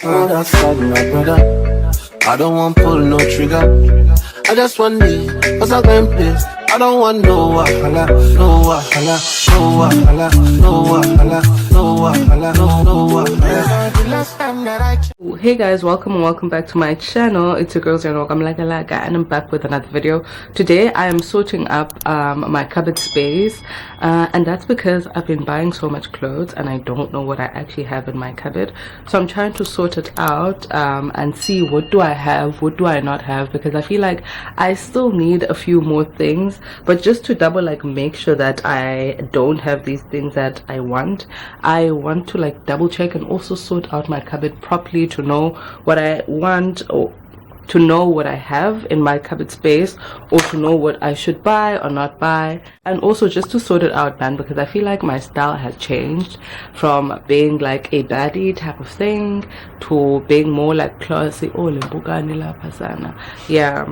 Oh, that's sad, my brother. I don't want pull no trigger. I just want me, cause I'm going place. I don't want no wahala, no wahala, no wahala, no wahala, no wahala, no wahala. The last time that I Hey guys, welcome and welcome back to my channel. It's your girl Ziyanda M The Reviewer, and I'm back with another video. Today I am sorting up my cupboard space, and that's because I've been buying so much clothes and I don't know what I actually have in my cupboard. So I'm trying to sort it out and see what do I have, what do I not have, because I feel like I still need a few more things, but just to double make sure that I don't have these things that I want to like double check and also sort out my cupboard properly to know what I want, or to know what I have in my cupboard space, or to know what I should buy or not buy, and also just to sort it out, man, because I feel like my style has changed from being like a baddie type of thing to being more like classy. Oh, yeah,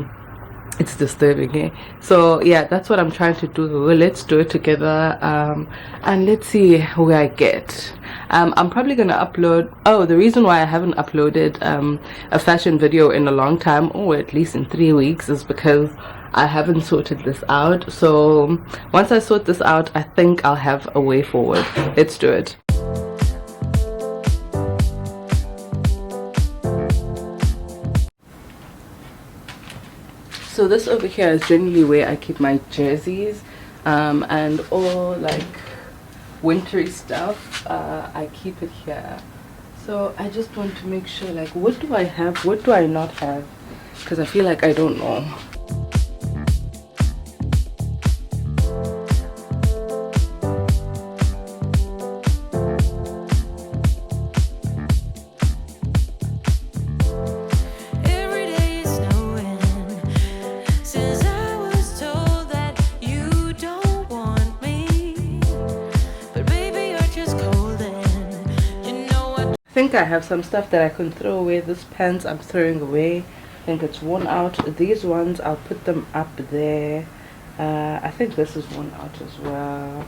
it's disturbing, eh? So yeah, that's what I'm trying to do. Let's do it together, and let's see where I get. I'm probably gonna upload, oh, the reason why I haven't uploaded a fashion video in a long time, or at least in 3 weeks, is because I haven't sorted this out. So once I sort this out, I think I'll have a way forward. Let's do it. So this over here is generally where I keep my jerseys and all like wintry stuff. I keep it here. So I just want to make sure, like, what do I have, what do I not have, because I feel like I don't know. I think I have some stuff that I can throw away. This pants I'm throwing away. I think it's worn out. These ones I'll put them up there. I think this is worn out as well.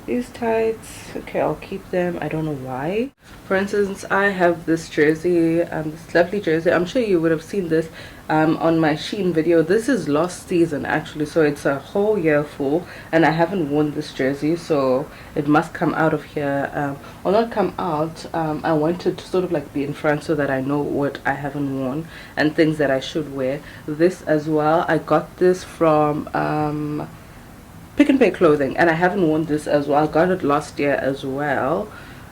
These tights, okay, I'll keep them. I don't know why. For instance, I have this jersey, this lovely jersey. I'm sure you would have seen this on my Shein video. This is last season actually, so it's a whole year full, and I haven't worn this jersey, so it must come out of here, or not come out. I wanted to sort of like be in front so that I know what I haven't worn and things that I should wear. This as well, I got this from Pick and Pay clothing, and I haven't worn this as well. I got it last year as well.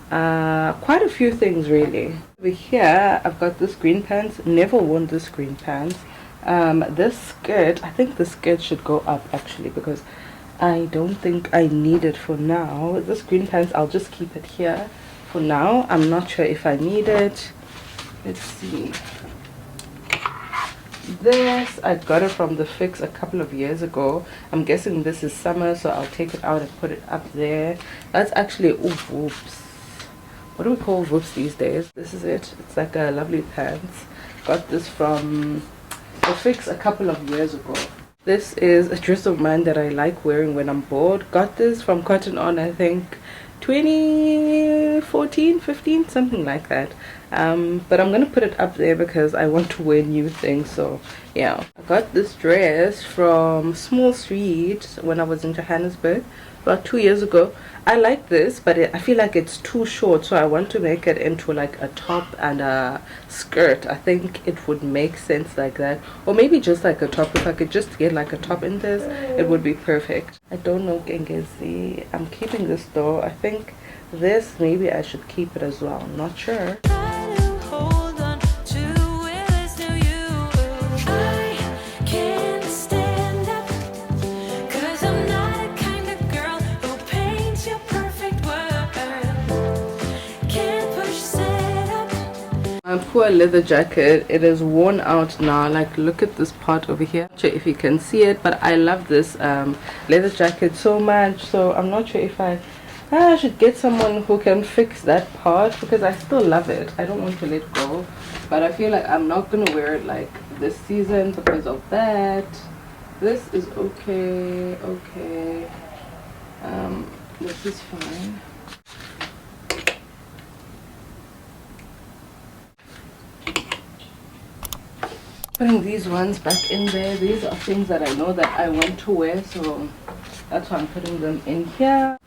Quite a few things really. Over here I've got this green pants. Never worn this green pants. This skirt, I think the skirt should go up actually, because I don't think I need it for now. This green pants, I'll just keep it here for now. I'm not sure if I need it. Let's see. This, I got it from the Fix a couple of years ago. I'm guessing this is summer, so I'll take it out and put it up there. That's actually, ooh, whoops. What do we call whoops these days? This is it. It's like a lovely pants. Got this from the Fix a couple of years ago. This is a dress of mine that I like wearing when I'm bored. Got this from Cotton On, I think 2014, 15, something like that. But I'm gonna put it up there because I want to wear new things. So yeah, I got this dress from Small Street when I was in Johannesburg about 2 years ago. I like this, but I feel like it's too short, so I want to make it into like a top and a skirt. I think it would make sense like that, or maybe just like a top. If I could just get like a top in this, it would be perfect. I don't know, Gengezi. I'm keeping this though. I think this, maybe I should keep it as well. I'm not sure. My poor leather jacket, it is worn out now. Like, look at this part over here. Not sure if you can see it, but I love this leather jacket so much. So I'm not sure if I should get someone who can fix that part, because I still love it. I don't want to let go, but I feel like I'm not gonna wear it like this season because of that. This is okay. This is fine. Putting these ones back in there. These are things that I know that I want to wear, so that's why I'm putting them in here.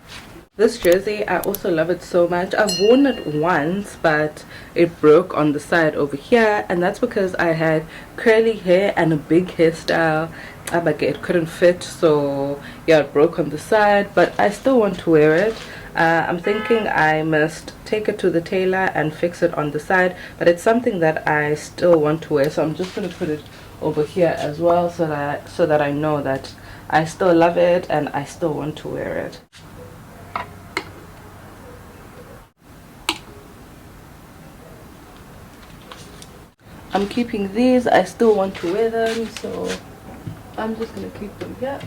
This jersey, I also love it so much. I've worn it once, but it broke on the side over here, and that's because I had curly hair and a big hairstyle. But it couldn't fit, so yeah, it broke on the side, but I still want to wear it. I'm thinking I must take it to the tailor and fix it on the side, but it's something that I still want to wear, so I'm just going to put it over here as well, so that I know that I still love it and I still want to wear it. I'm keeping these. I still want to wear them, so I'm just gonna keep them here.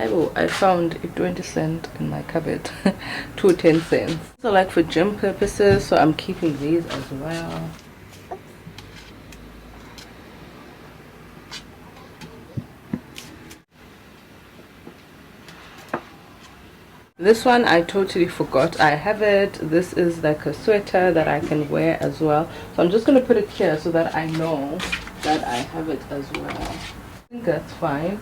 Oh, I found a 20-cent in my cupboard. 2 10-cents. So like for gym purposes, so I'm keeping these as well. This one I totally forgot I have it. This is like a sweater that I can wear as well, so I'm just going to put it here so that I know that I have it as well. I think that's fine.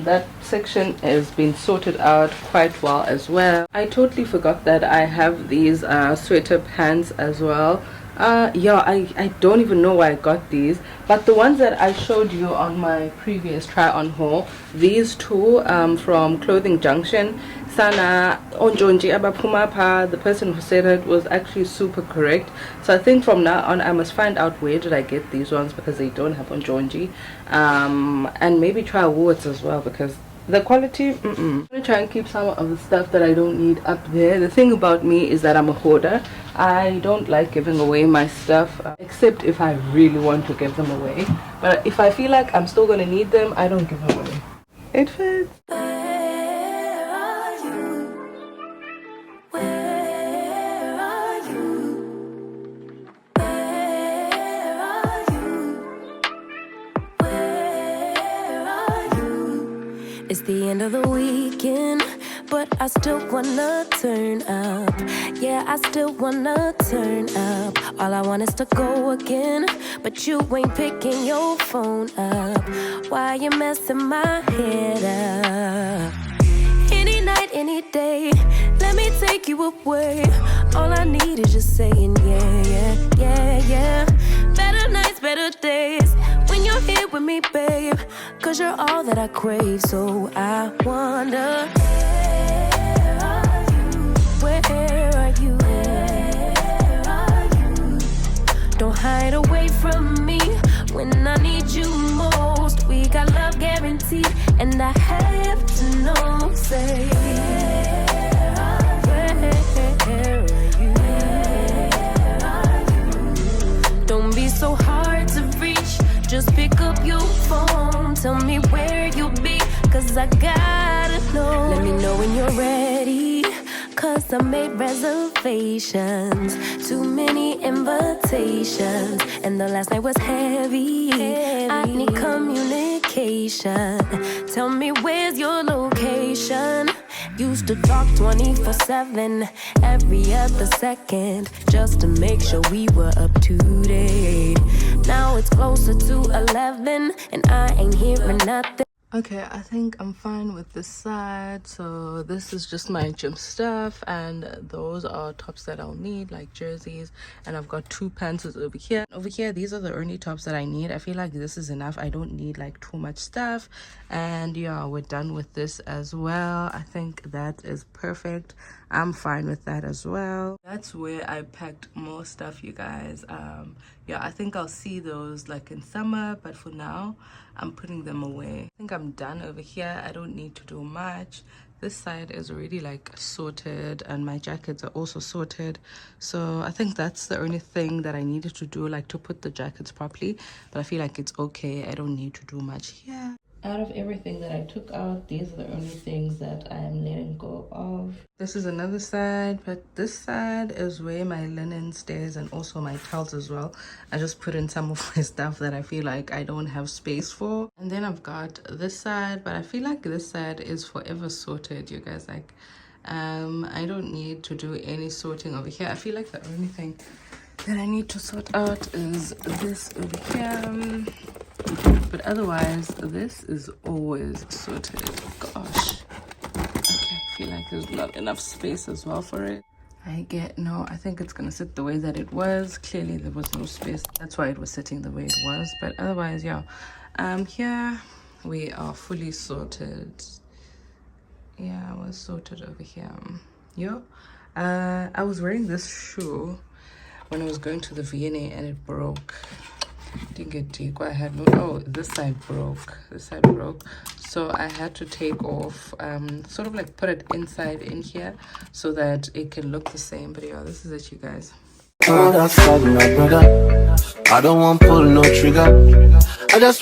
That section has been sorted out quite well as well. I totally forgot that I have these sweater pants as well. Yeah, I don't even know why I got these, but the ones that I showed you on my previous try on haul, these two from Clothing Junction, Sana Onjonji Abapumapa, the person who said it was actually super correct. So I think from now on I must find out where did I get these ones, because they don't have Onjonji, and maybe try Woolworths as well, because the quality, I'm gonna try and keep some of the stuff that I don't need up there. The thing about me is that I'm a hoarder. I don't like giving away my stuff, except if I really want to give them away. But if I feel like I'm still gonna need them, I don't give them away. It fits. It's the end of the weekend, but I still wanna turn up. Yeah, I still wanna turn up. All I want is to go again, but you ain't picking your phone up. Why you messing my head up? Any night, any day, let me take you away. All I need is just saying yeah, yeah, yeah, yeah. Better nights, better days, when you're here with me, babe, 'cause you're all that I crave. So I wonder, where are you? Where are you? Don't hide away from me when I need you most. We got love guaranteed, and I have to know, say, where are you? Don't be so hard to reach, just pick up your phone. Tell me where you'll be, 'cause I gotta know. Let me know when you're ready, 'cause I made reservations. Too many invitations, and the last night was heavy. I need communication. Tell me where's your location. Used to talk 24/7, every other second, just to make sure we were up to date. Now it's closer to 11, and I ain't hearing nothing. Okay, I think I'm fine with this side. So this is just my gym stuff, and those are tops that I'll need, like jerseys, and I've got 2 pants over here. Over here, these are the only tops that I need. I feel like this is enough. I don't need like too much stuff. And yeah, we're done with this as well. I think that is perfect. I'm fine with that as well. That's where I packed more stuff, you guys. Yeah, I think I'll see those like in summer, but for now I'm putting them away. I think I'm done over here. I don't need to do much. This side is already like sorted, and my jackets are also sorted. So I think that's the only thing that I needed to do, like to put the jackets properly. But I feel like it's okay. I don't need to do much here. Out of everything that I took out, these are the only things that I am letting go of. This is another side, but this side is where my linen stays, and also my towels as well. I just put in some of my stuff that I feel like I don't have space for. And then I've got this side, but I feel like this side is forever sorted, you guys. Like I don't need to do any sorting over here. I feel like the only thing that I need to sort out is this over here. But otherwise, this is always sorted. Gosh. Okay, I feel like there's not enough space as well for it. I think it's gonna sit the way that it was. Clearly there was no space. That's why it was sitting the way it was. But otherwise, yeah. Here we are fully sorted. Yeah, I was sorted over here. Yo. I was wearing this shoe when I was going to the VNA and it broke. Didn't get deep. I had this side broke. So I had to take off, sort of like put it inside in here so that it can look the same. But yeah, this is it, you guys. Oh, that's sad, my brother. I don't want pull no trigger. I just want